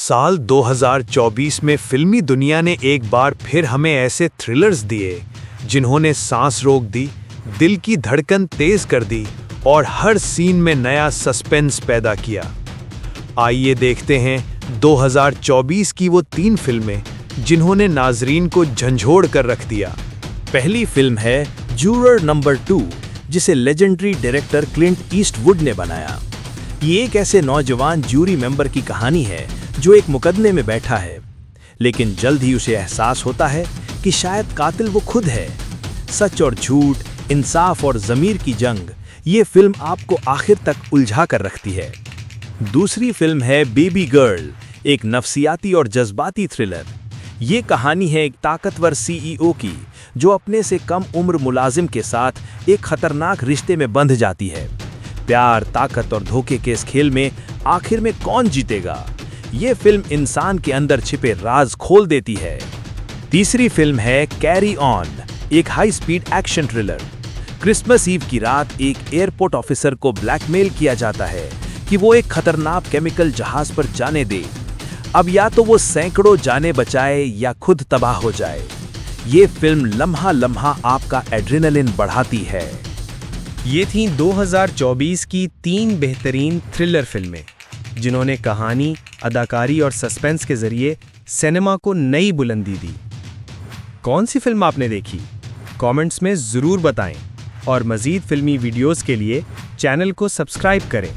साल 2024 में फिल्मी दुनिया ने एक बार फिर हमें ऐसे थ्रिलर्स दिए जिन्होंने सांस रोक दी, दिल की धड़कन तेज कर दी और हर सीन में नया सस्पेंस पैदा किया। आइए देखते हैं 2024 की वो 3 फिल्में जिन्होंने नाजरीन को झंझोड़ कर रख दिया। पहली फिल्म है जूरर नंबर 2, जिसे लेजेंडरी डायरेक्टर क्लिंट ईस्टवुड ने बनाया। ये एक ऐसे नौजवान जूरी मेंबर की कहानी है जो एक मुकदमे में बैठा है, लेकिन जल्द ही उसे एहसास होता है कि शायद कातिल वो खुद है। सच और झूठ, इंसाफ और ज़मीर की जंग, ये फिल्म आपको आखिर तक उलझा कर रखती है। दूसरी फिल्म है बेबी गर्ल, एक नफसियाती और जज्बाती थ्रिलर। ये कहानी है एक ताकतवर सीईओ की जो अपने से कम उम्र मुलाजिम के साथ एक खतरनाक रिश्ते में बंध जाती है। प्यार, ताकत और धोखे के इस खेल में आखिर में कौन जीतेगा? ये फिल्म इंसान के अंदर छिपे राज खोल देती है। तीसरी फिल्म है कैरी ऑन, एक high speed action thriller. Christmas Eve की रात एक एयरपोर्ट ऑफिसर को ब्लैकमेल किया जाता है कि वो एक खतरनाक केमिकल जहाज पर जाने दे। अब या तो वो सैकड़ों जाने बचाए या खुद तबाह हो जाए। ये फिल्म लम्हा लम्हा आपका एड्रेनलिन बढ़ाती है। ये थीं 2024 की 3 बेहतरीन थ्रिलर फिल्में जिन्होंने कहानी, अदाकारी और सस्पेंस के जरिए सिनेमा को नई बुलंदी दी। कौन सी फिल्म आपने देखी? कमेंट्स में ज़रूर बताएं और मज़ीद फिल्मी वीडियोस के लिए चैनल को सब्सक्राइब करें।